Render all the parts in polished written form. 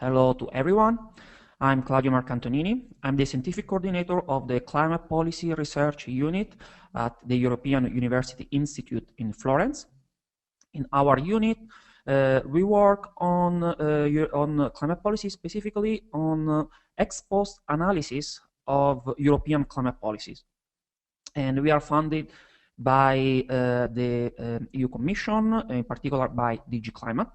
Hello to everyone. I'm Claudio Marcantonini. I'm the scientific coordinator of the Climate Policy Research Unit at the European University Institute in Florence. In our unit, we work on climate policy, specifically on ex post analysis of European climate policies. And we are funded by the EU Commission, in particular by DG Climate.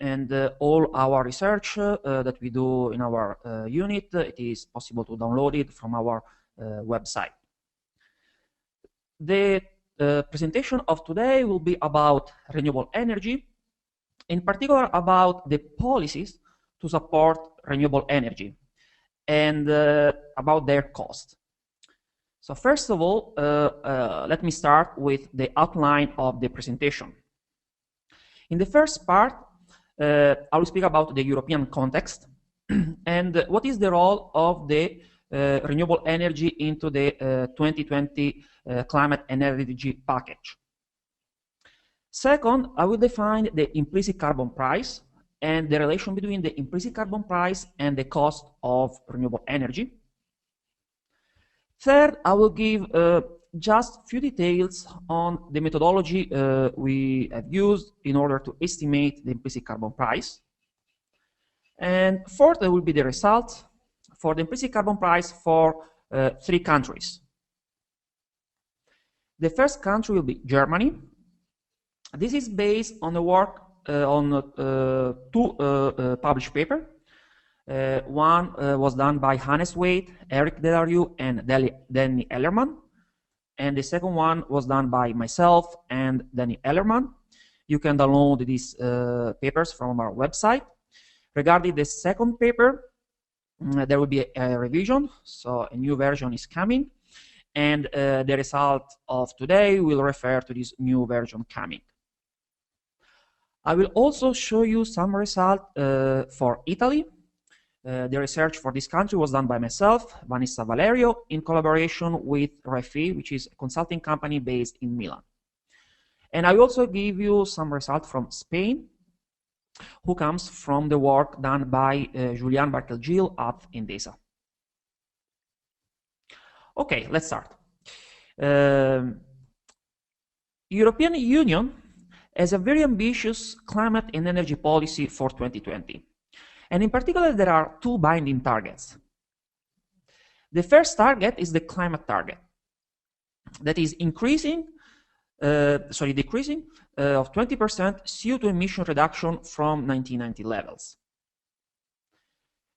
And all our research that we do in our unit, it is possible to download it from our website. The presentation of today will be about renewable energy, in particular about the policies to support renewable energy and about their cost. So first of all, let me start with the outline of the presentation. In the first part, I will speak about the European context and what is the role of the renewable energy into the 2020 climate and energy package. Second, I will define the implicit carbon price and the relation between the implicit carbon price and the cost of renewable energy. Third, I will give just a few details on the methodology we have used in order to estimate the implicit carbon price. And fourth, there will be the results for the implicit carbon price for 3 countries. The first country will be Germany. This is based on the work on 2 published papers. One was done by Hannes Waid, Eric Delarue, and Danny Ellerman. And the second one was done by myself and Danny Ellerman. You can download these papers from our website. Regarding the second paper, there will be a revision, so a new version is coming. And the result of today will refer to this new version coming. I will also show you some results for Italy. The research for this country was done by myself, Vanessa Valerio, in collaboration with REFI, which is a consulting company based in Milan. And I will also give you some results from Spain, who comes from the work done by Julian Barkelgil at Endesa. Okay, let's start. European Union has a very ambitious climate and energy policy for 2020. And in particular, there are 2 binding targets. The first target is the climate target, that is decreasing of 20% CO2 emission reduction from 1990 levels.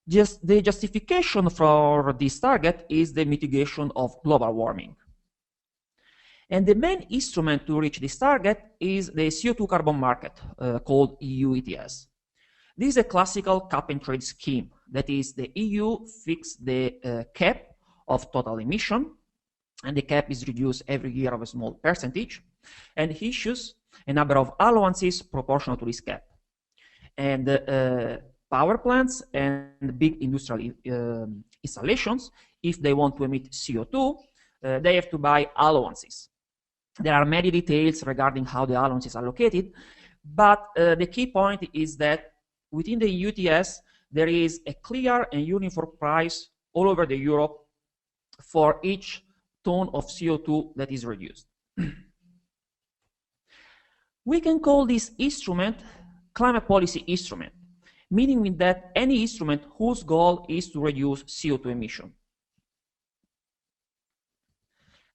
Just the justification for this target is the mitigation of global warming. And the main instrument to reach this target is the CO2 carbon market called EU ETS. This is a classical cap and trade scheme. That is, the EU fixes the cap of total emission, and the cap is reduced every year of a small percentage, and issues a number of allowances proportional to this cap. And power plants and big industrial installations, if they want to emit CO2, they have to buy allowances. There are many details regarding how the allowances are allocated, but the key point is that within the EU ETS, there is a clear and uniform price all over the Europe for each ton of CO2 that is reduced. We can call this instrument climate policy instrument, meaning that any instrument whose goal is to reduce CO2 emission.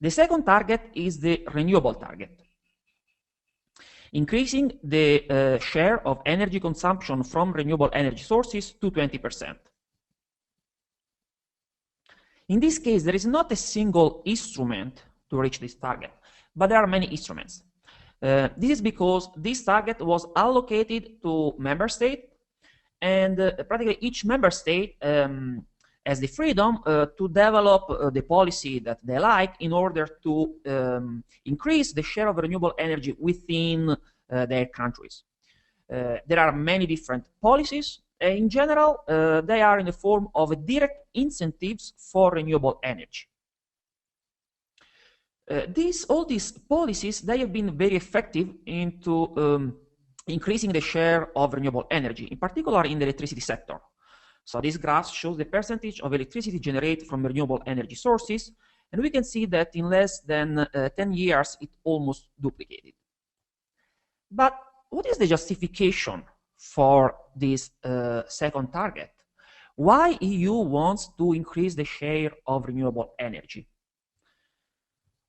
The second target is the renewable target, increasing the share of energy consumption from renewable energy sources to 20%. In this case, there is not a single instrument to reach this target, but there are many instruments. This is because this target was allocated to member states, and practically each member state has the freedom to develop the policy that they like in order to increase the share of renewable energy within their countries. There are many different policies. In general, they are in the form of direct incentives for renewable energy. All these policies, they have been very effective into increasing the share of renewable energy, in particular in the electricity sector. So this graph shows the percentage of electricity generated from renewable energy sources, and we can see that in less than 10 years, it almost duplicated. But what is the justification for this second target? Why EU wants to increase the share of renewable energy?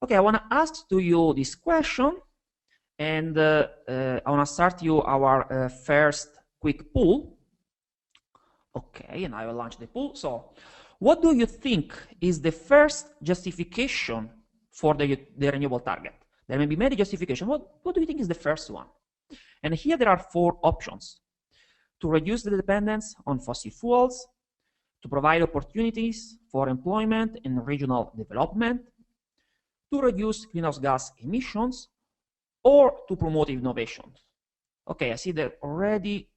Okay, I want to ask to you this question, and I want to start you our first quick poll. Okay, and I will launch the poll. So, what do you think is the first justification for the renewable target? There may be many justifications. What do you think is the first one? And here there are 4 options: to reduce the dependence on fossil fuels, to provide opportunities for employment and regional development, to reduce greenhouse gas emissions, or to promote innovation. Okay, I see that already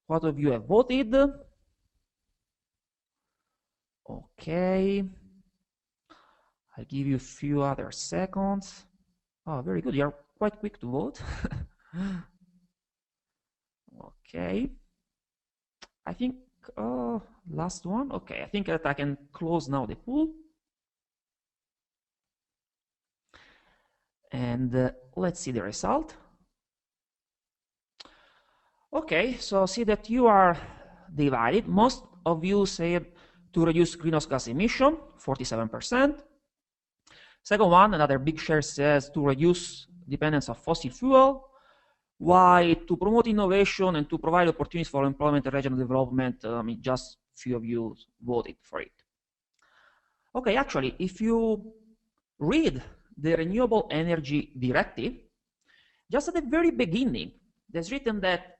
what of you have voted. Okay, I'll give you a few other seconds. Oh, very good, you're quite quick to vote. Okay, I think last one. Okay, I think that I can close now the pool. And let's see the result. Okay, so see that you are divided. Most of you said to reduce greenhouse gas emission, 47%. Second one, another big share says to reduce dependence of fossil fuel. Why? To promote innovation and to provide opportunities for employment and regional development. Just few of you voted for it. Okay, actually, if you read the Renewable Energy Directive, just at the very beginning, there's written that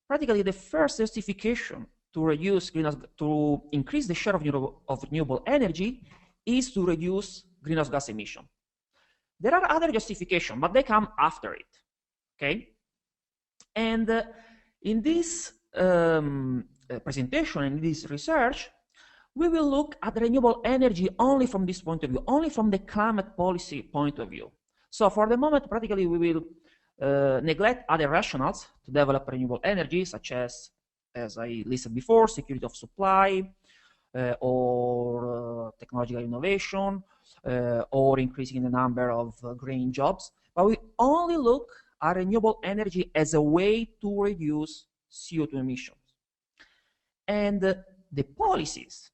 practically the first justification to increase the share of renewable energy is to reduce greenhouse gas emission. There are other justifications, but they come after it. Okay, and in this presentation, in this research, we will look at renewable energy only from this point of view, only from the climate policy point of view. So for the moment, practically, we will neglect other rationales to develop renewable energy, such as I listed before, security of supply, or technological innovation, or increasing the number of green jobs. But we only look at renewable energy as a way to reduce CO2 emissions. And the policies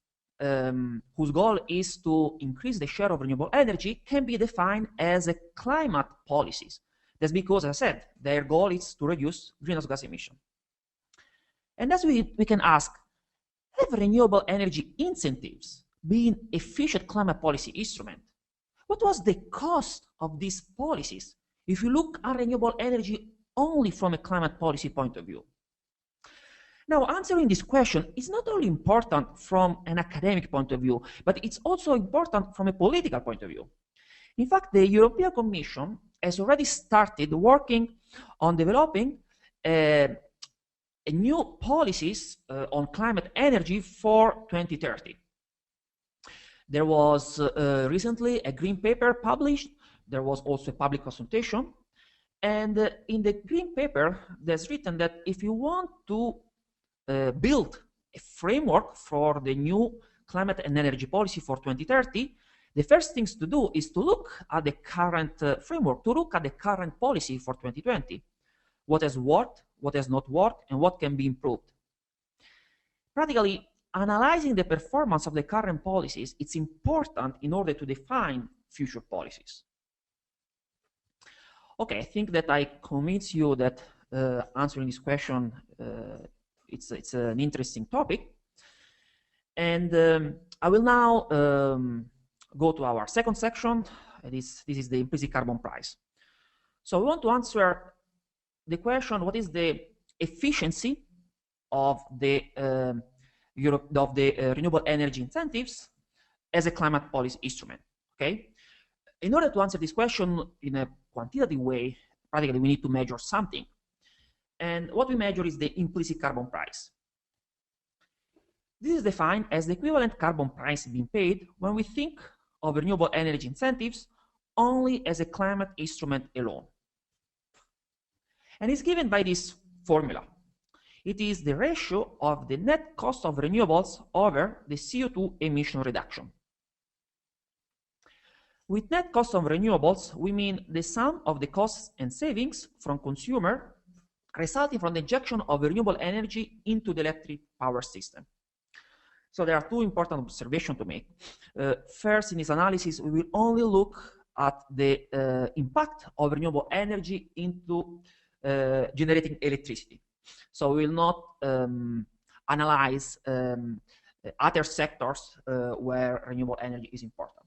whose goal is to increase the share of renewable energy can be defined as a climate policies. That's because, as I said, their goal is to reduce greenhouse gas emission. And as we can ask, have renewable energy incentives been efficient climate policy instrument? What was the cost of these policies if you look at renewable energy only from a climate policy point of view? Now, answering this question is not only important from an academic point of view, but it's also important from a political point of view. In fact, the European Commission has already started working on developing new policies on climate energy for 2030. There was recently a green paper published. There was also a public consultation. And in the green paper, there's written that if you want to build a framework for the new climate and energy policy for 2030, the first things to do is to look at the current framework, to look at the current policy for 2020. What has worked, what has not worked, and what can be improved. Practically, analyzing the performance of the current policies, it's important in order to define future policies. Okay, I think that I convinced you that answering this question, it's an interesting topic. And I will now go to our second section. This is the implicit carbon price. So we want to answer the question, what is the efficiency of the renewable energy incentives as a climate policy instrument, okay? In order to answer this question in a quantitative way, practically we need to measure something. And what we measure is the implicit carbon price. This is defined as the equivalent carbon price being paid when we think of renewable energy incentives only as a climate instrument alone. and is given by this formula. It is the ratio of the net cost of renewables over the CO2 emission reduction. With net cost of renewables, we mean the sum of the costs and savings from consumer resulting from the injection of renewable energy into the electric power system. So there are two important observations to make. First, in this analysis, we will only look at the impact of renewable energy into generating electricity. So we will not analyze other sectors where renewable energy is important.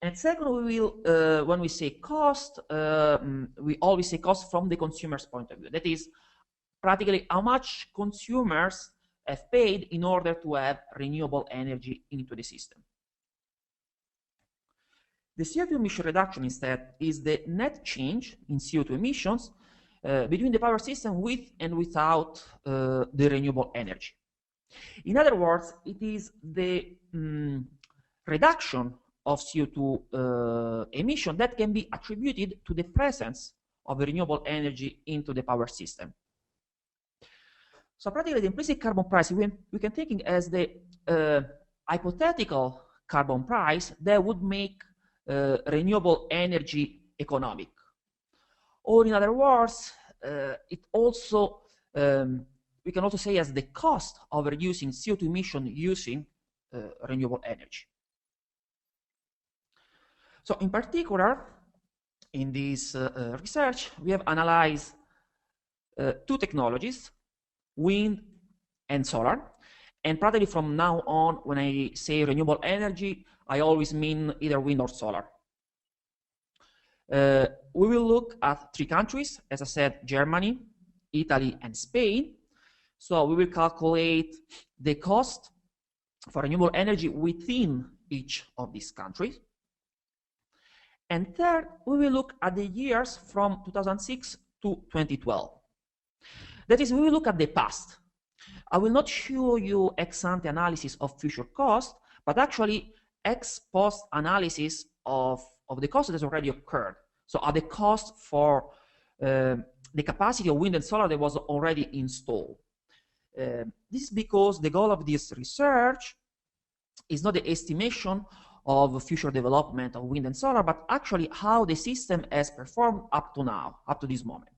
And second, we will, when we say cost, we always say cost from the consumer's point of view. That is, practically how much consumers have paid in order to have renewable energy into the system. The CO2 emission reduction, instead, is the net change in CO2 emissions between the power system with and without the renewable energy. In other words, it is the reduction of CO2 emission that can be attributed to the presence of renewable energy into the power system. So practically the implicit carbon price, we can think it as the hypothetical carbon price that would make renewable energy economic. Or in other words, it also, we can also say as the cost of reducing CO2 emission using renewable energy. So in particular, in this research, we have analyzed two technologies, wind and solar. And practically from now on, when I say renewable energy, I always mean either wind or solar. We will look at three countries, as I said, Germany, Italy, and Spain. So we will calculate the cost for renewable energy within each of these countries. And third, we will look at the years from 2006 to 2012. That is, we will look at the past. I will not show you ex-ante analysis of future cost, but actually ex-post analysis of the cost that has already occurred. So are the cost for the capacity of wind and solar that was already installed. This is because the goal of this research is not the estimation of future development of wind and solar, but actually how the system has performed up to now, up to this moment.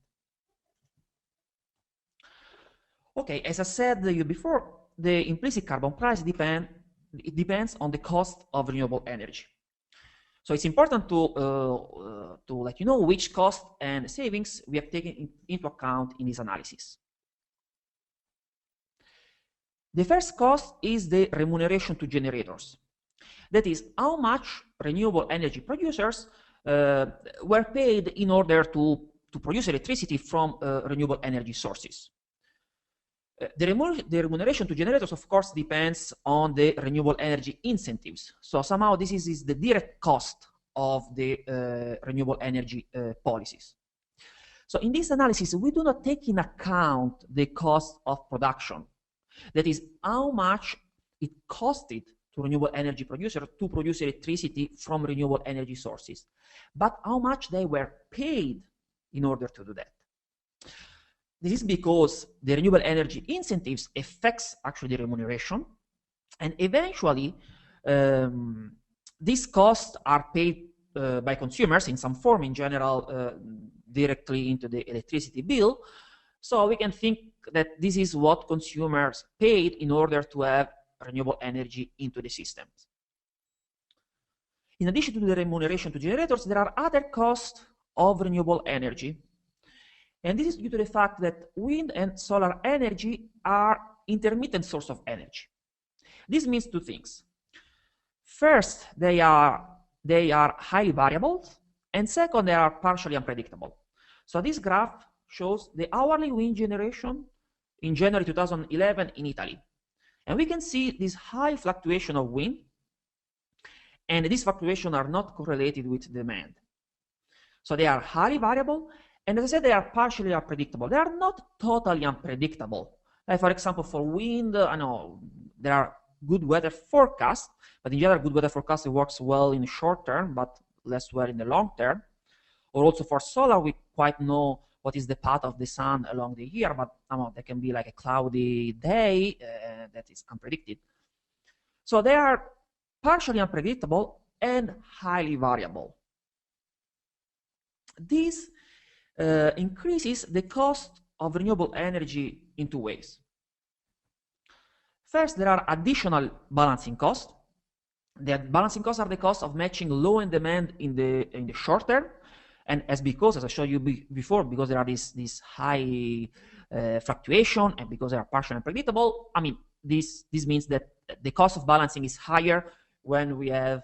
Okay, as I said before, the implicit carbon price depends on the cost of renewable energy. So it's important to let you know which cost and savings we have taken into account in this analysis. The first cost is the remuneration to generators. That is, how much renewable energy producers were paid in order to produce electricity from renewable energy sources. The remuneration to generators, of course, depends on the renewable energy incentives. So somehow this is the direct cost of the renewable energy policies. So in this analysis, we do not take in account the cost of production. That is, how much it costed to renewable energy producers to produce electricity from renewable energy sources, but how much they were paid in order to do that. This is because the renewable energy incentives affects actually the remuneration, and eventually these costs are paid by consumers in some form, in general directly into the electricity bill. So we can think that this is what consumers paid in order to have renewable energy into the systems. In addition to the remuneration to generators, there are other costs of renewable energy. And this is due to the fact that wind and solar energy are intermittent source of energy. This means two things. First, they are highly variable, and second, they are partially unpredictable. So this graph shows the hourly wind generation in January 2011 in Italy. And we can see this high fluctuation of wind, and these fluctuations are not correlated with demand. So they are highly variable, and as I said, they are partially unpredictable. They are not totally unpredictable. Like for example, for wind, I know there are good weather forecasts, but in general, good weather forecast works well in the short term, but less well in the long term. Or also for solar, we quite know what is the path of the sun along the year, but there can be like a cloudy day that is unpredicted. So they are partially unpredictable and highly variable. This increases the cost of renewable energy in two ways. First, there are additional balancing costs. The balancing costs are the cost of matching low end demand in the short term, and as I showed you before, because there are this high fluctuation, and because they are partially unpredictable. I mean, this means that the cost of balancing is higher when we have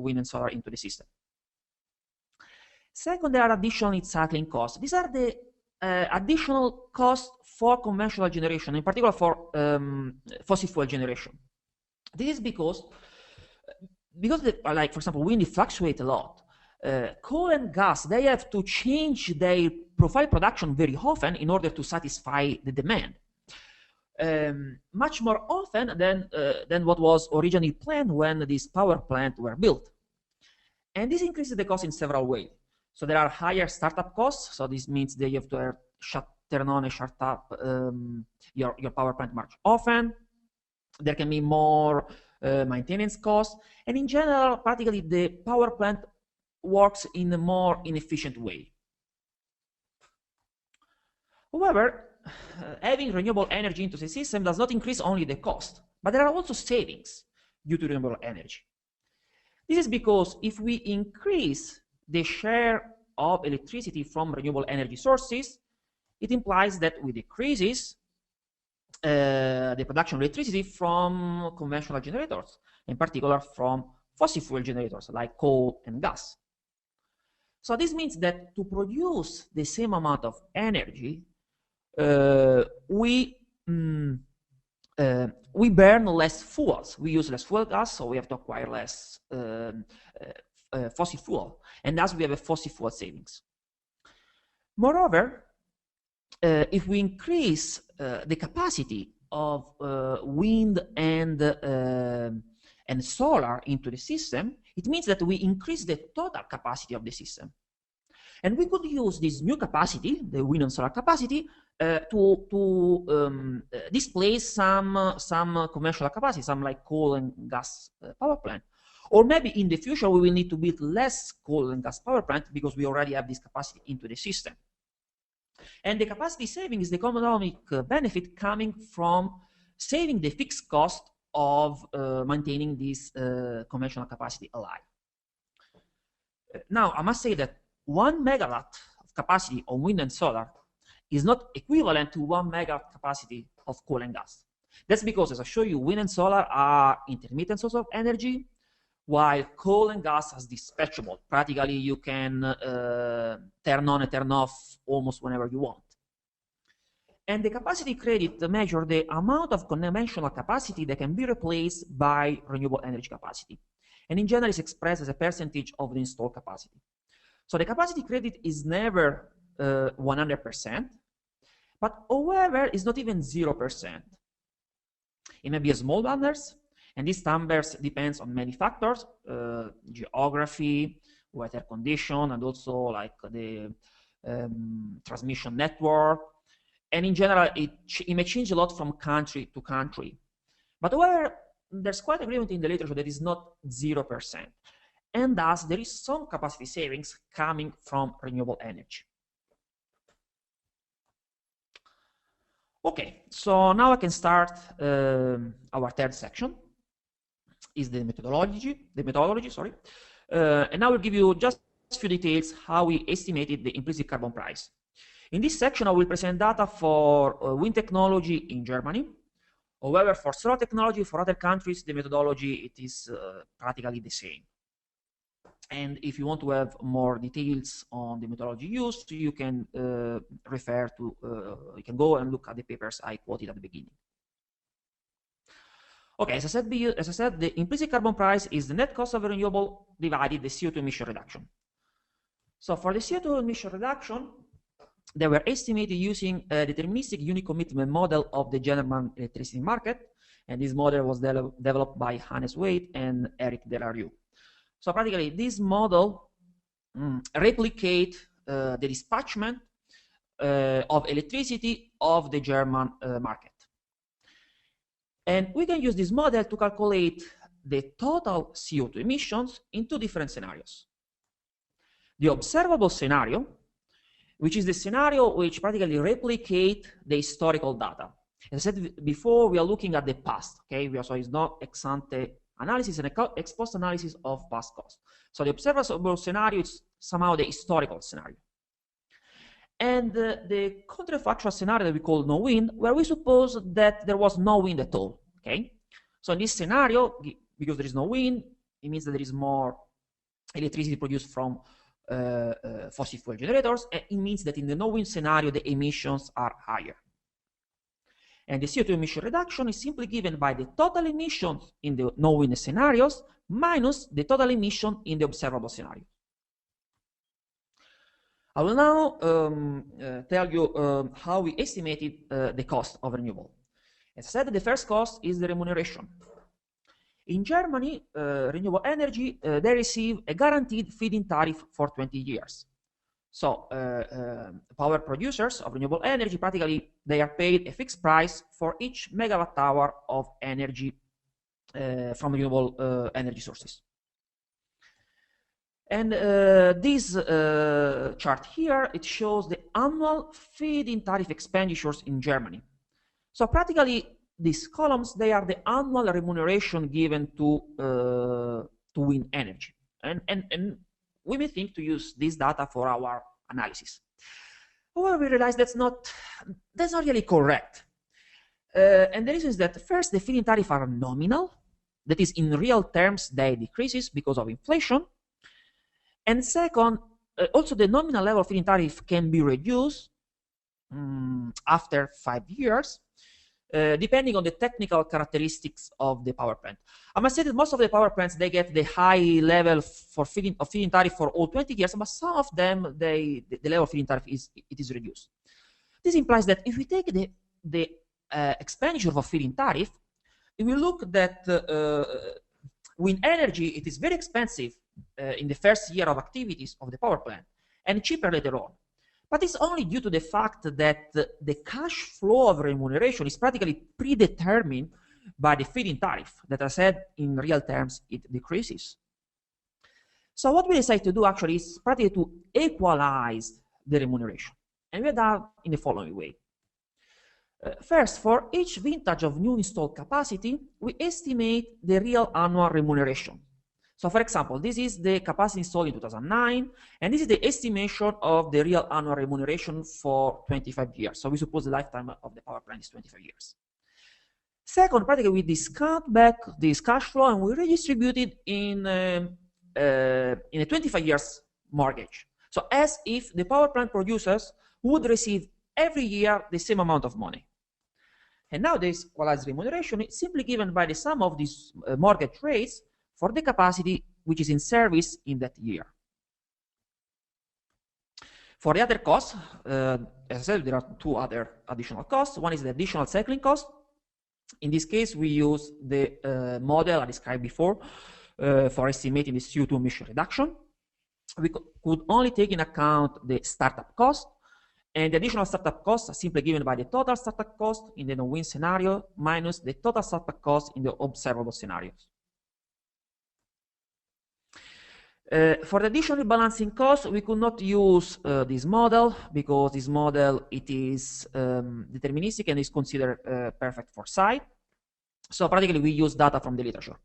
wind and solar into the system. Second, there are additional cycling costs. These are the additional costs for conventional generation, in particular for fossil fuel generation. This is because like, for example, wind fluctuates a lot. Coal and gas, they have to change their profile production very often in order to satisfy the demand. Much more often than what was originally planned when these power plants were built. And this increases the cost in several ways. So there are higher startup costs. So this means that you have to turn on and shut up your power plant much often. There can be more maintenance costs. And in general, practically the power plant works in a more inefficient way. However, having renewable energy into the system does not increase only the cost, but there are also savings due to renewable energy. This is because if we increase the share of electricity from renewable energy sources, it implies that we decreases the production of electricity from conventional generators, in particular from fossil fuel generators like coal and gas. So this means that to produce the same amount of energy, we burn less fuels. We use less fuel gas, so we have to acquire less fossil fuel, and thus we have a fossil fuel savings. Moreover, if we increase the capacity of wind and solar into the system, it means that we increase the total capacity of the system. And we could use this new capacity, the wind and solar capacity, to displace some conventional capacity, some like coal and gas power plant. Or maybe in the future we will need to build less coal and gas power plant because we already have this capacity into the system. And the capacity saving is the economic benefit coming from saving the fixed cost of maintaining this conventional capacity alive. Now, I must say that 1 megawatt of capacity on wind and solar is not equivalent to 1 megawatt capacity of coal and gas. That's because, as I show you, wind and solar are intermittent sources of energy, while coal and gas is dispatchable. Practically, you can turn on and turn off almost whenever you want. And the capacity credit measures the amount of conventional capacity that can be replaced by renewable energy capacity. And in general, it's expressed as a percentage of the installed capacity. So the capacity credit is never 100%, but however, it's not even 0%. It may be a small numbers, and these numbers depends on many factors, geography, weather condition, and also like the transmission network. And in general, it may change a lot from country to country. But however, there's quite agreement in the literature that is not 0%. And thus, there is some capacity savings coming from renewable energy. Okay, so now I can start our third section. Is the methodology, sorry. And now I will give you just a few details how we estimated the implicit carbon price. In this section, I will present data for wind technology in Germany. However, for solar technology, for other countries, the methodology, it is practically the same. And if you want to have more details on the methodology used, you can refer to, you can go and look at the papers I quoted at the beginning. Okay, as I said, the implicit carbon price is the net cost of a renewable divided the CO2 emission reduction. So for the CO2 emission reduction, they were estimated using a deterministic unit commitment model of the German electricity market, and this model was developed by Hannes Waid and Eric Delarue. So practically, this model replicate the dispatchment of electricity of the German market. And we can use this model to calculate the total CO2 emissions in two different scenarios. The observable scenario, which is the scenario which practically replicate the historical data. As I said before, we are looking at the past, okay? So it's not ex-ante analysis and ex-post analysis of past costs. So the observable scenario is somehow the historical scenario. And the counterfactual scenario that we call no wind, where we suppose that there was no wind at all, okay? So in this scenario, because there is no wind, it means that there is more electricity produced from fossil fuel generators, and it means that in the no wind scenario, the emissions are higher. And the CO2 emission reduction is simply given by the total emissions in the no wind scenarios minus the total emission in the observable scenario. I will now tell you how we estimated the cost of renewable. As I said, the first cost is the remuneration. In Germany, renewable energy, they receive a guaranteed feed-in tariff for 20 years. So power producers of renewable energy, practically, they are paid a fixed price for each megawatt hour of energy from renewable energy sources. And this chart here, it shows the annual feed-in tariff expenditures in Germany. So practically, these columns, they are the annual remuneration given to wind energy. And we may think to use this data for our analysis. However, we realize that's not really correct. And the reason is that first, the feed-in tariff are nominal. That is, in real terms, they decreases because of inflation. And second, also the nominal level of feed-in tariff can be reduced after 5 years, depending on the technical characteristics of the power plant. I must say that most of the power plants, they get the high level for feed-in tariff for all 20 years, but some of them, the level of feed-in tariff is reduced. This implies that if we take the expenditure of feed-in tariff, if we look that wind energy, it is very expensive in the first year of activities of the power plant and cheaper later on. But it's only due to the fact that the cash flow of remuneration is practically predetermined by the feed-in tariff that I said in real terms it decreases. So what we decide to do actually is practically to equalize the remuneration. And we have done in the following way. First, for each vintage of new installed capacity, we estimate the real annual remuneration. So for example, this is the capacity installed in 2009, and this is the estimation of the real annual remuneration for 25 years. So we suppose the lifetime of the power plant is 25 years. Second, practically we discount back this cash flow and we redistribute it in a 25 years mortgage. So as if the power plant producers would receive every year the same amount of money. And now this equalized remuneration is simply given by the sum of these mortgage rates for the capacity which is in service in that year. For the other costs, as I said, there are two other additional costs. One is the additional cycling cost. In this case, we use the model I described before for estimating the CO2 emission reduction. We could only take in account the startup cost, and the additional startup costs are simply given by the total startup cost in the no-wind scenario minus the total startup cost in the observable scenarios. For the additional balancing cost, we could not use this model because this model, it is deterministic and is considered perfect for site. So practically we use data from the literature.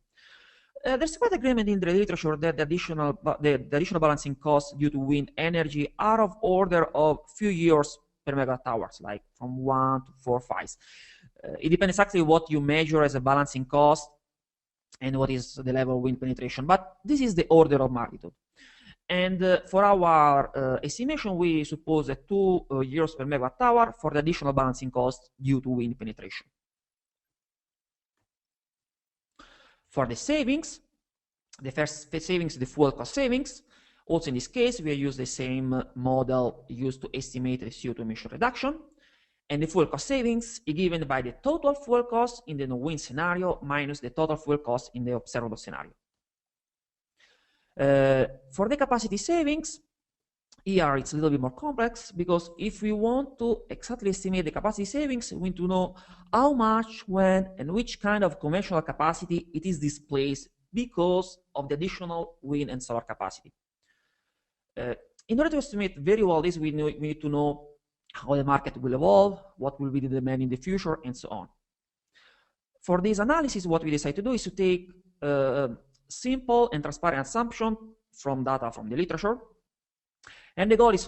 There's quite agreement in the literature that the additional balancing costs due to wind energy are of order of few years per megawatt hours, like from 1 to 4 or 5. It depends exactly what you measure as a balancing cost and what is the level of wind penetration, but this is the order of magnitude. And for our estimation, we suppose that 2 euros per megawatt hour for the additional balancing cost due to wind penetration. For the savings, the first savings is the fuel cost savings. Also in this case, we use the same model used to estimate the CO2 emission reduction. And the fuel cost savings is given by the total fuel cost in the no-wind scenario minus the total fuel cost in the observable scenario. For the capacity savings, Here it's a little bit more complex, because if we want to exactly estimate the capacity savings, we need to know how much, when, and which kind of conventional capacity it is displaced because of the additional wind and solar capacity. In order to estimate very well this, we need to know how the market will evolve, what will be the demand in the future, and so on. For this analysis, what we decide to do is to take simple and transparent assumption from data from the literature. And the goal is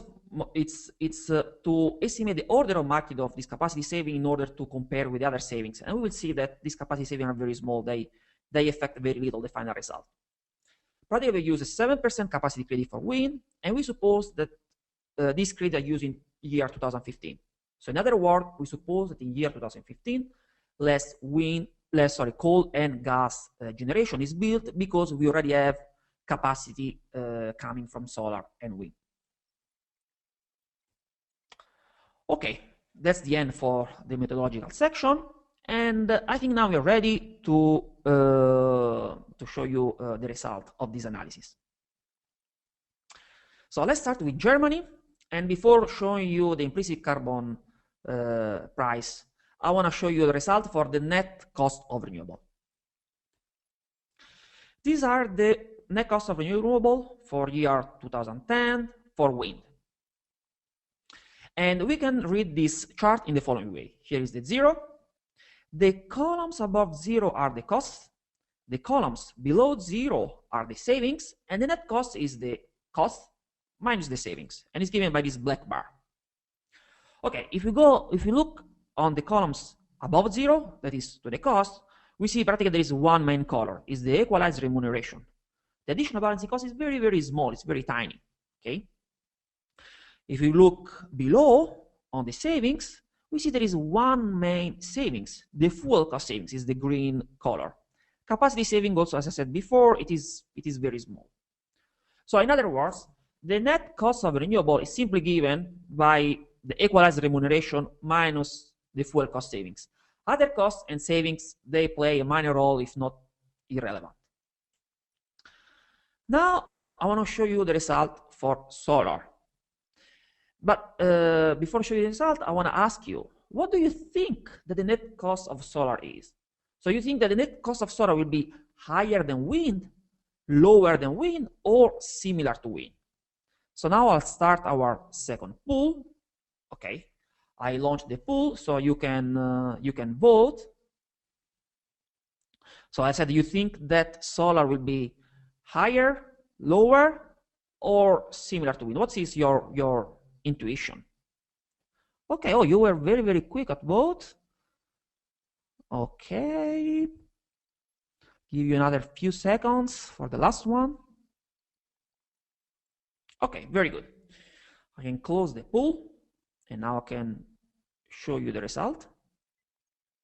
to estimate the order of magnitude of this capacity saving in order to compare with the other savings. And we will see that these capacity savings are very small. They affect very little the final result. Practically, we use a 7% capacity credit for wind, and we suppose that these credits are used in year 2015. So in other words, we suppose that in year 2015, less coal and gas generation is built, because we already have capacity coming from solar and wind. Okay, that's the end for the methodological section, and I think now we're ready to show you the result of this analysis. So let's start with Germany, and before showing you the implicit carbon price, I want to show you the result for the net cost of renewable. These are the net cost of renewable for year 2010 for wind. And we can read this chart in the following way. Here is the zero. The columns above zero are the costs. The columns below zero are the savings. And the net cost is the cost minus the savings. And it's given by this black bar. Okay, if we look on the columns above zero, that is to the cost, we see practically there is one main color, is the equalized remuneration. The additional balancing cost is very, very small. It's very tiny. Okay. If we look below on the savings, we see there is one main savings. The fuel cost savings is the green color. Capacity saving also, as I said before, it is very small. So in other words, the net cost of renewable is simply given by the equalized remuneration minus the fuel cost savings. Other costs and savings, they play a minor role, if not irrelevant. Now, I want to show you the result for solar. But before showing you the result, I want to ask you, what do you think that the net cost of solar is? So you think that the net cost of solar will be higher than wind, lower than wind, or similar to wind? So now I'll start our second poll. Okay, I launched the poll, so you can vote. So I said, you think that solar will be higher, lower, or similar to wind? What is your intuition? Okay, oh, you were very, very quick at both. Okay, give you another few seconds for the last one. Okay, very good. I can close the poll, and now I can show you the result.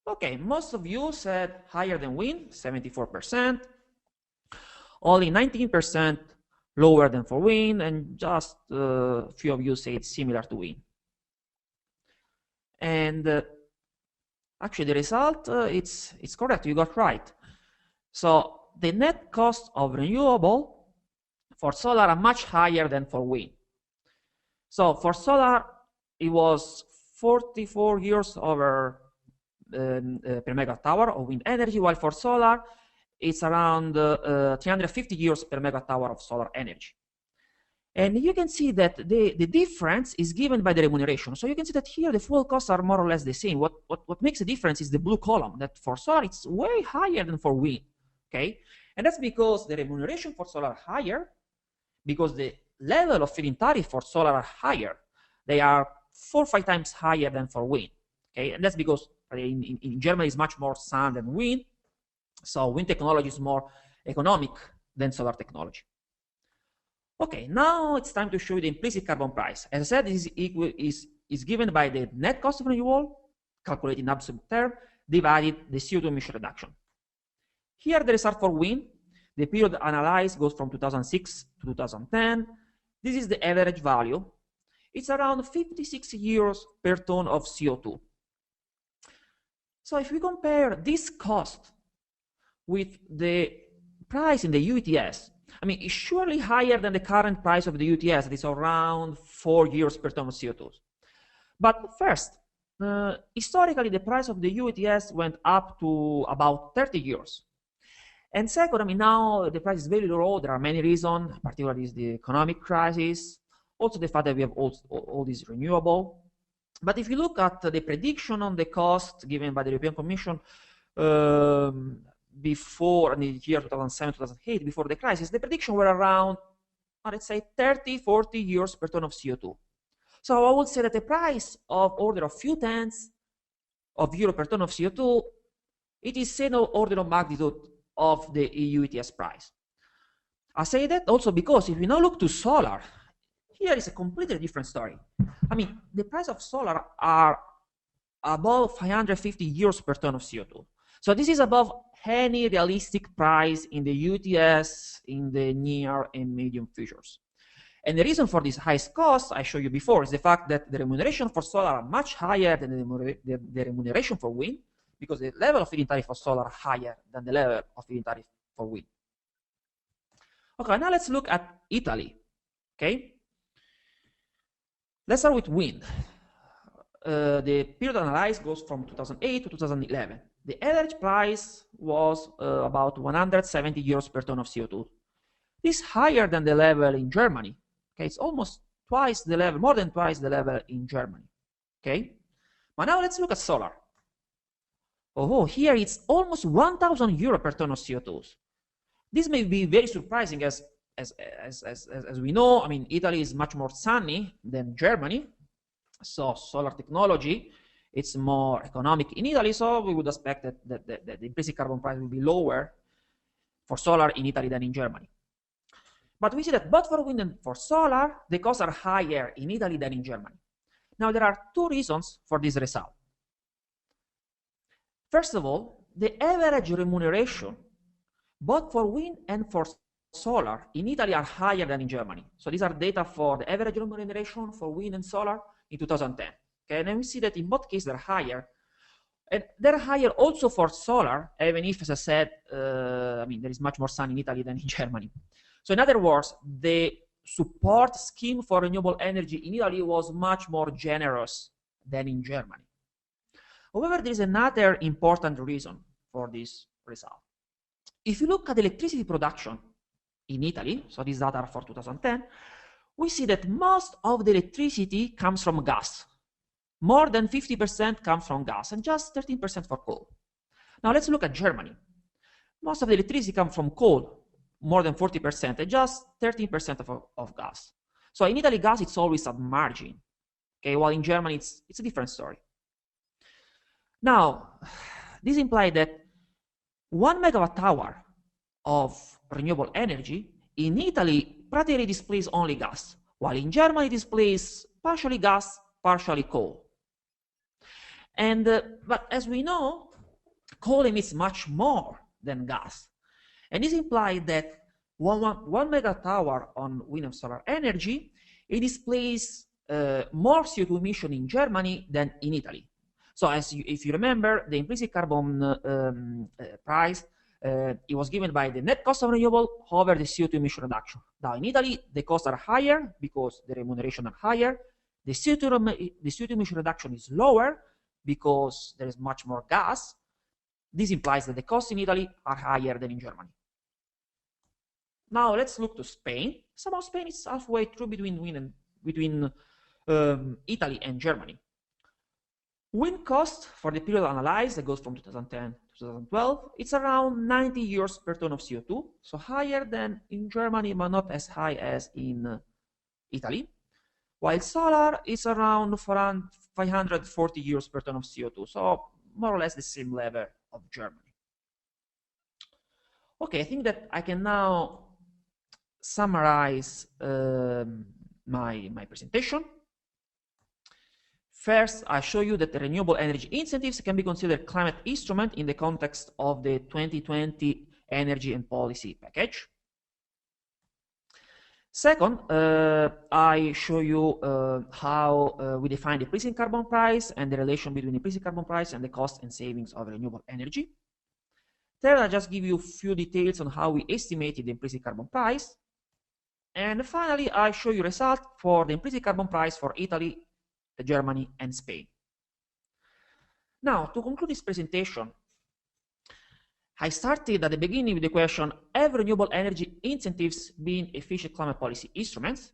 Okay, most of you said higher than wind, 74%. Only 19% lower than for wind, and just a few of you say it's similar to wind. And actually, the result it's correct. You got right. So the net cost of renewable for solar are much higher than for wind. So for solar, it was 44 euros over per megawatt hour of wind energy, while for solar, it's around 350 euros per megawatt hour of solar energy. And you can see that the difference is given by the remuneration. So you can see that here the fuel costs are more or less the same. What makes a difference is the blue column, that for solar it's way higher than for wind. Okay, and that's because the remuneration for solar are higher, because the level of feed-in tariff for solar are higher. They are 4 or 5 times higher than for wind. Okay, and that's because in Germany is much more sun than wind. So wind technology is more economic than solar technology. Okay, now it's time to show you the implicit carbon price. As I said, this is given by the net cost of renewable, calculated in absolute term, divided the CO2 emission reduction. Here the result for wind, the period analyzed goes from 2006 to 2010. This is the average value. It's around 56 euros per ton of CO2. So if we compare this cost with the price in the UETS, I mean, it's surely higher than the current price of the UTS, that is around 4 euros per ton of CO2. But first, historically, the price of the UTS went up to about 30 euros. And second, I mean, now the price is very low. There are many reasons, particularly the economic crisis, also the fact that we have all this renewable. But if you look at the prediction on the cost given by the European Commission before in the year 2007, 2008, before the crisis, the prediction were around, let's say, 30, 40 euros per ton of CO2. So I would say that the price of order of few tens of euro per ton of CO2, it is same order of magnitude of the EU ETS price. I say that also because if we now look to solar, here is a completely different story. I mean, the price of solar are above 550 euros per ton of CO2. So this is above any realistic price in the UTS in the near and medium futures. And the reason for this highest cost I showed you before is the fact that the remuneration for solar are much higher than the remuneration for wind, because the level of feed-in tariff for solar are higher than the level of feed-in tariff for wind. Okay, now let's look at Italy. Okay, let's start with wind. The period analyzed goes from 2008 to 2011. The average price was about 170 euros per ton of CO2. This is higher than the level in Germany. Okay, it's almost twice the level, more than twice the level in Germany. Okay, but now let's look at solar. Oh, here it's almost 1,000 euro per ton of CO2. This may be very surprising as we know. I mean, Italy is much more sunny than Germany, so solar technology, it's more economic in Italy, so we would expect that the implicit carbon price will be lower for solar in Italy than in Germany. But we see that both for wind and for solar, the costs are higher in Italy than in Germany. Now, there are two reasons for this result. First of all, the average remuneration, both for wind and for solar, in Italy are higher than in Germany. So these are data for the average remuneration for wind and solar in 2010. Okay, and then we see that in both cases they're higher. And they're higher also for solar, even if, as I said, I mean, there is much more sun in Italy than in Germany. So in other words, the support scheme for renewable energy in Italy was much more generous than in Germany. However, there is another important reason for this result. If you look at electricity production in Italy, so these data are for 2010, we see that most of the electricity comes from gas. More than 50% comes from gas and just 13% for coal. Now let's look at Germany. Most of the electricity comes from coal, more than 40%, and just 13% of gas. So in Italy, gas is always at margin, okay, while in Germany, it's a different story. Now, this implies that 1 megawatt hour of renewable energy in Italy practically displays only gas, while in Germany displays partially gas, partially coal. And but as we know, coal emits much more than gas, and this implies that one megawatt hour on wind and solar energy, it displays more CO2 emission in Germany than in Italy. So if you remember, the implicit carbon price, it was given by the net cost of renewable over the CO2 emission reduction. Now in Italy, the costs are higher because the remuneration are higher. The CO2 emission reduction is lower because there is much more gas. This implies that the costs in Italy are higher than in Germany. Now let's look to Spain. Somehow Spain is halfway through between Italy and Germany. Wind cost for the period analyzed, that goes from 2010 to 2012, it's around 90 euros per ton of CO2, so higher than in Germany, but not as high as in Italy. While solar is around 540 euros per ton of CO2, so more or less the same level of Germany. Okay, I think that I can now summarize my presentation. First, I show you that the renewable energy incentives can be considered climate instrument in the context of the 2020 energy and policy package. Second, I show you how we define the implicit carbon price and the relation between the implicit carbon price and the cost and savings of renewable energy. Third, I just give you a few details on how we estimated the implicit carbon price. And finally, I show you results for the implicit carbon price for Italy, Germany, and Spain. Now, to conclude this presentation, I started at the beginning with the question, have renewable energy incentives been efficient climate policy instruments?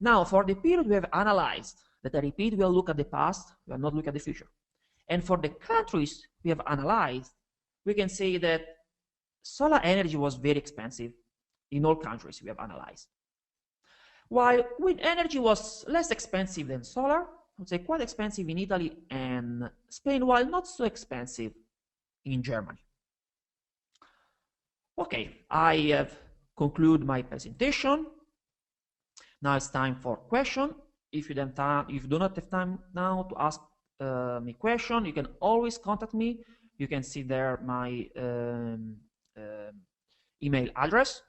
Now, for the period we have analyzed, that I repeat, we'll look at the past, we will not look at the future. And for the countries we have analyzed, we can say that solar energy was very expensive in all countries we have analyzed. While wind energy was less expensive than solar, I would say quite expensive in Italy and Spain, while not so expensive in Germany. Okay, I have concluded my presentation. Now it's time for question. If you do not have time now to ask me question, you can always contact me. You can see there my email address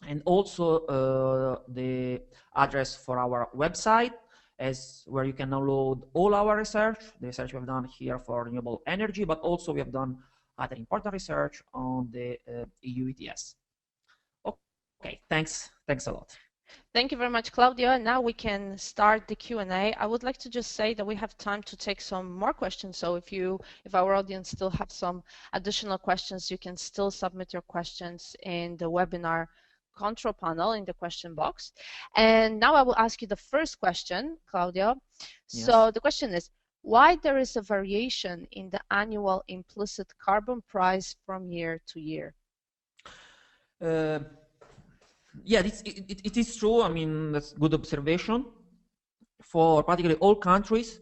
and also the address for our website, where you can download all our research, the research we have done here for renewable energy, but also we have done other important research on the EU ETS. Okay, thanks a lot. Thank you very much, Claudio. Now we can start the Q&A. I would like to just say that we have time to take some more questions. So if our audience still have some additional questions, you can still submit your questions in the webinar control panel in the question box. And now I will ask you the first question, Claudio. Yes. So the question is, why there is a variation in the annual implicit carbon price from year to year? Yeah, it is true. I mean, that's good observation. For practically all countries,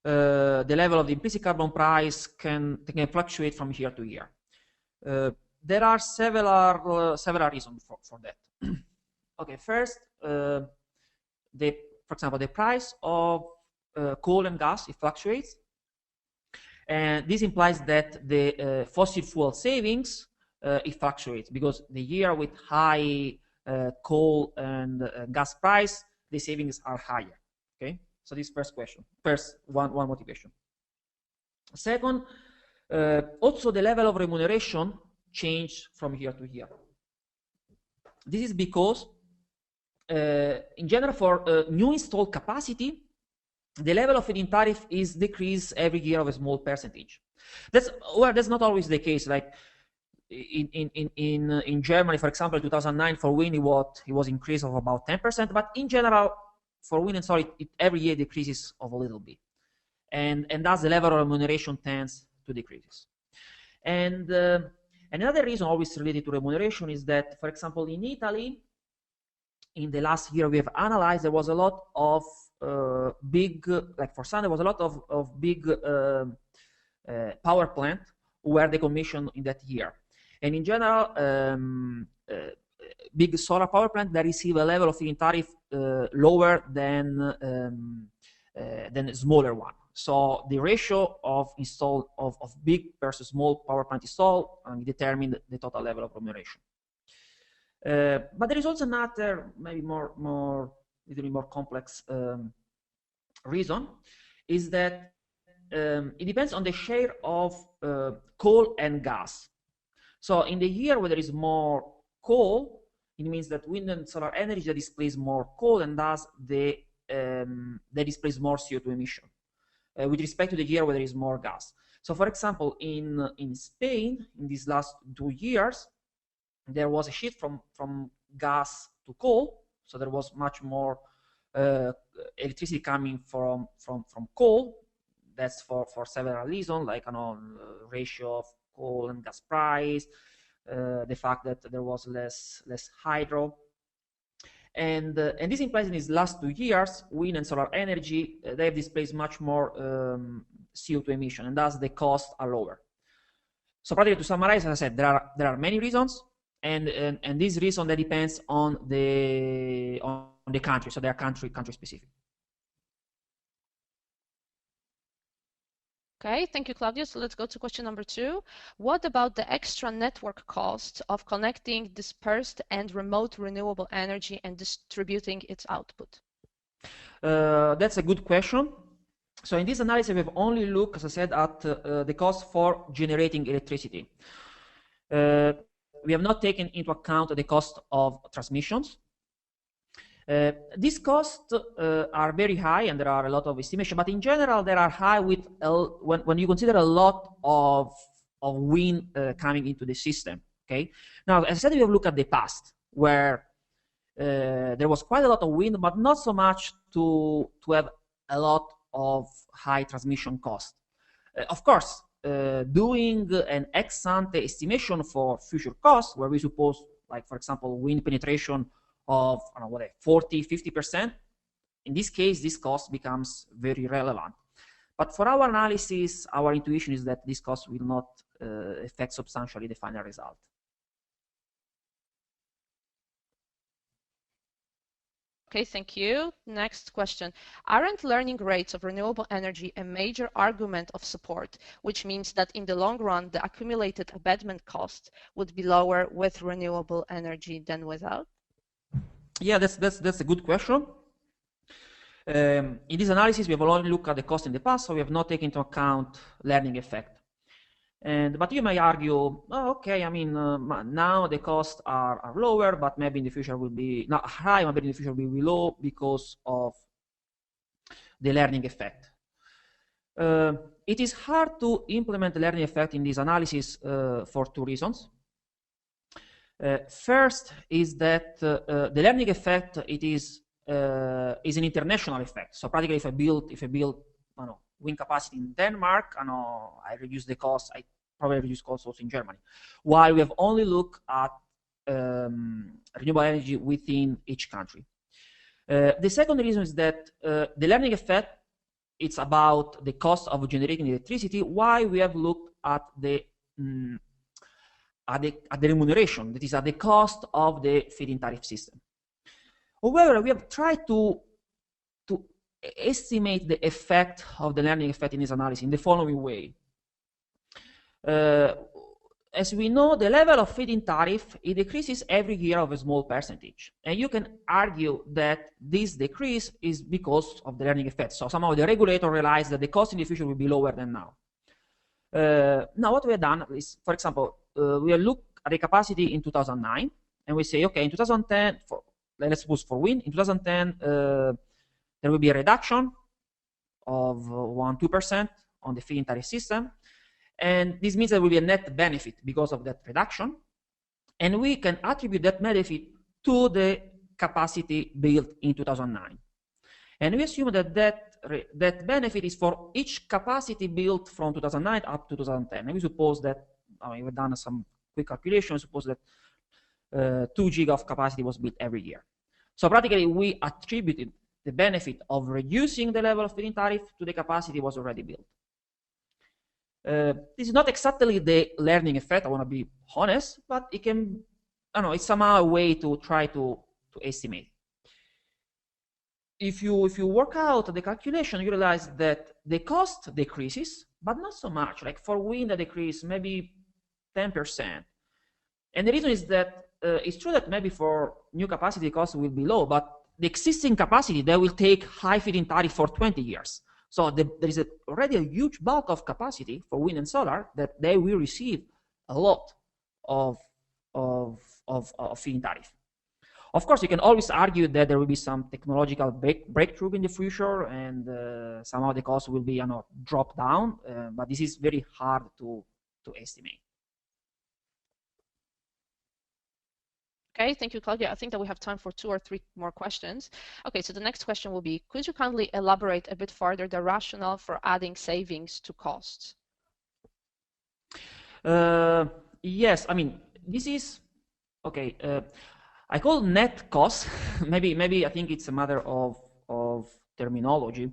the level of the implicit carbon price can fluctuate from year to year. There are several reasons for that. Okay, first, for example, the price of coal and gas, it fluctuates, and this implies that the fossil fuel savings it fluctuates, because the year with high coal and gas price, the savings are higher. Okay, so this first one motivation. Second, also the level of remuneration change from year to year. This is because in general, for new installed capacity, the level of feed-in tariff is decreased every year of a small percentage. That's not always the case. Like in Germany, for example, 2009 for wind, it was increase of about 10%, but in general, for wind and solar, it every year decreases of a little bit, and thus the level of remuneration tends to decrease. And another reason always related to remuneration is that, for example, in Italy, in the last year we have analyzed, there was a lot of big, like for sun, there was a lot of big power plant were decommissioned in that year. And in general, big solar power plant that receive a level of feed-in tariff lower than a smaller one. So the ratio of big versus small power plant installed determine the total level of remuneration. But there is also another, maybe little bit more complex reason, is that it depends on the share of coal and gas. So in the year where there is more coal, it means that wind and solar energy displays more coal, and thus they displays more CO2 emission with respect to the year where there is more gas. So for example, in Spain, in these last 2 years, there was a shift from gas to coal. So there was much more electricity coming from coal. That's for several reasons, like ratio of coal and gas price, the fact that there was less hydro, and this implies in these last 2 years, wind and solar energy they have displaced much more CO2 emission, and thus the costs are lower. So practically, to summarize, as I said, there are many reasons, and this reason that depends on the country, so they are country specific. Okay, thank you, Claudio. So let's go to question number 2. What about the extra network cost of connecting dispersed and remote renewable energy and distributing its output? That's a good question. So in this analysis, we've only looked, as I said, at the cost for generating electricity. We have not taken into account the cost of transmissions. These costs are very high, and there are a lot of estimation, but in general, they are high with when you consider a lot of wind coming into the system. Okay. Now, as I said, we have looked at the past, where there was quite a lot of wind, but not so much to have a lot of high transmission cost. Of course, doing an ex-ante estimation for future costs, where we suppose, like for example, wind penetration of, I don't know, whatever, 40, 50%, in this case, this cost becomes very relevant. But for our analysis, our intuition is that this cost will not affect substantially the final result. Okay, thank you. Next question. Aren't learning rates of renewable energy a major argument of support, which means that in the long run, the accumulated abatement cost would be lower with renewable energy than without? Yeah, that's a good question. In this analysis, we have only looked at the cost in the past, so we have not taken into account learning effect. But you may argue, oh, okay, I mean, now the costs are lower, but maybe in the future will be not high, maybe in the future will be low because of the learning effect. It is hard to implement the learning effect in this analysis for two reasons. First is that the learning effect, it is an international effect. So practically, if I build, I don't know, wind capacity in Denmark, I reduce the cost. I probably reduce costs also in Germany. While we have only looked at renewable energy within each country. The second reason is that the learning effect, it's about the cost of generating electricity. While we have looked at the remuneration, that is at the cost of the feed-in tariff system. However, we have tried to estimate the effect of the learning effect in this analysis in the following way. As we know, the level of feed-in tariff, it decreases every year of a small percentage. And you can argue that this decrease is because of the learning effect. So somehow the regulator realized that the cost in the future will be lower than now. Now what we have done is, for example, we have looked at the capacity in 2009, and we say, okay, in 2010, let's suppose for wind, in 2010, there will be a reduction of 1-2% on the feed-in tariff system. And this means there will be a net benefit because of that reduction. And we can attribute that benefit to the capacity built in 2009. And we assume that that benefit is for each capacity built from 2009 up to 2010. And we suppose that, we've done some quick calculations, suppose that 2 gig of capacity was built every year. So practically, we attributed the benefit of reducing the level of feed-in tariff to the capacity was already built. This is not exactly the learning effect, I want to be honest, but it can, I don't know, it's somehow a way to try to estimate. If you work out the calculation, you realize that the cost decreases, but not so much. Like for wind, the decrease maybe 10%. And the reason is that it's true that maybe for new capacity, the cost will be low, but the existing capacity, they will take high feed-in tariff for 20 years. So there is already a huge bulk of capacity for wind and solar that they will receive a lot of feed-in tariff. Of course, you can always argue that there will be some technological breakthrough in the future, and somehow the cost will be, drop down. But this is very hard to estimate. Okay, thank you, Claudia. I think that we have time for 2 or 3 more questions. Okay, so the next question will be, could you kindly elaborate a bit further the rationale for adding savings to costs? Yes, I mean, this is, okay, I call net cost, maybe I think it's a matter of terminology.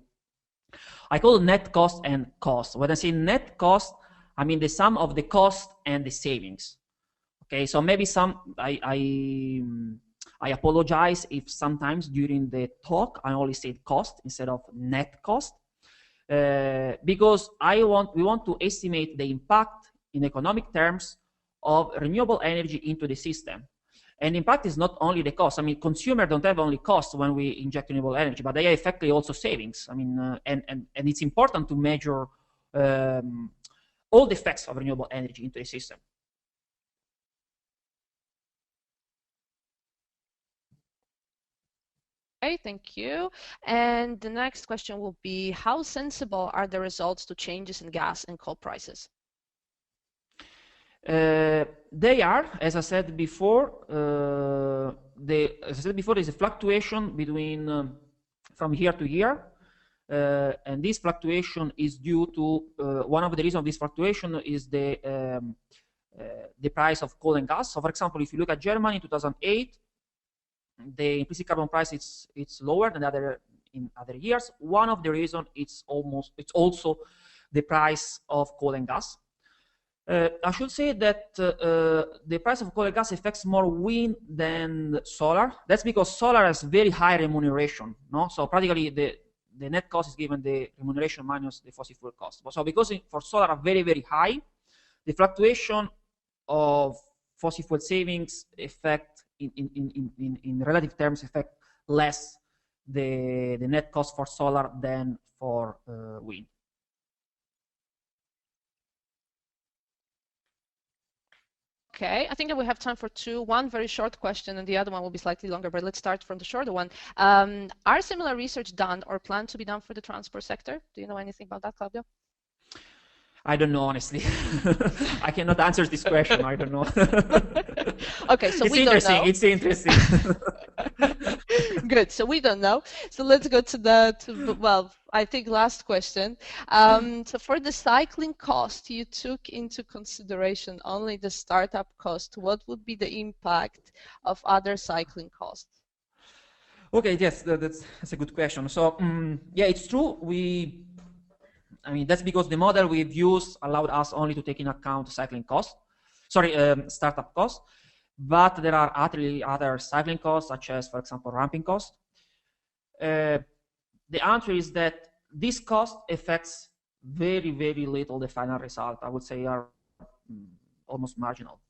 I call net cost and cost. When I say net cost, I mean the sum of the cost and the savings. Okay, so maybe I apologize if sometimes during the talk I only said cost instead of net cost, because we want to estimate the impact in economic terms of renewable energy into the system. And in practice, not only the cost. I mean, consumers don't have only costs when we inject renewable energy, but they have effectively also savings. I mean, and it's important to measure all the effects of renewable energy into the system. Okay, thank you. And the next question will be, how sensible are the results to changes in gas and coal prices? They are, as I said before, there's a fluctuation between from year to year, and this fluctuation is due to one of the reasons of this fluctuation is the price of coal and gas. So, for example, if you look at Germany in 2008, the implicit carbon price it's lower than in other years. One of the reasons it's also the price of coal and gas. I should say that the price of coal and gas affects more wind than solar. That's because solar has very high remuneration. No, so practically the net cost is given the remuneration minus the fossil fuel cost. So because for solar are very, very high, the fluctuation of fossil fuel savings affect in relative terms affect less the net cost for solar than for wind. Okay, I think that we have time for one very short question and the other one will be slightly longer, but let's start from the shorter one. Are similar research done or planned to be done for the transport sector? Do you know anything about that, Claudio? I don't know, honestly. I cannot answer this question. I don't know. Okay, so we don't know. It's interesting. Good. So we don't know. So let's go to well, I think last question. So for the cycling cost, you took into consideration only the startup cost. What would be the impact of other cycling costs? Okay, yes, that's a good question. So yeah, it's true. I mean, that's because the model we've used allowed us only to take in account cycling costs, startup costs. But there are other cycling costs, such as, for example, ramping costs. The answer is that this cost affects very, very little the final result. I would say are almost marginal.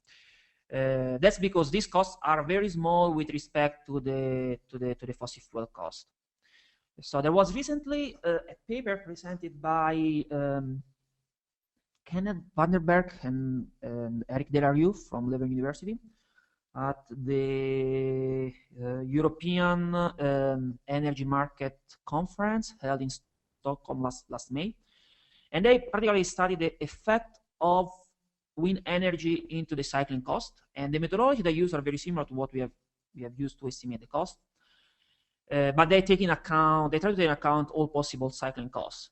That's because these costs are very small with respect to the fossil fuel cost. So there was recently a paper presented by Kenneth Vandenberg and Eric Delarieux from Leuven University at the European Energy Market Conference held in Stockholm last May. And they particularly studied the effect of wind energy into the cycling cost. And the methodology they use are very similar to what we have used to estimate the cost. But they try to take into account all possible cycling costs.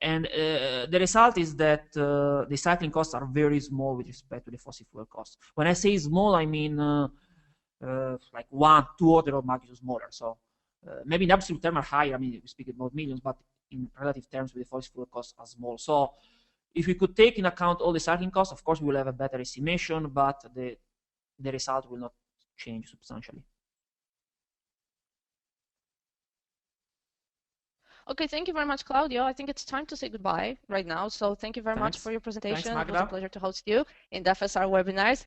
And the result is that the cycling costs are very small with respect to the fossil fuel costs. When I say small, I mean like 1-2 orders of magnitude smaller. So maybe in absolute terms are higher. I mean, we speak about millions, but in relative terms with the fossil fuel costs are small. So if we could take in account all the cycling costs, of course, we will have a better estimation, but the result will not change substantially. Okay, thank you very much, Claudio. I think it's time to say goodbye right now. So thank you very much for your presentation. It was a pleasure to host you in the FSR webinars.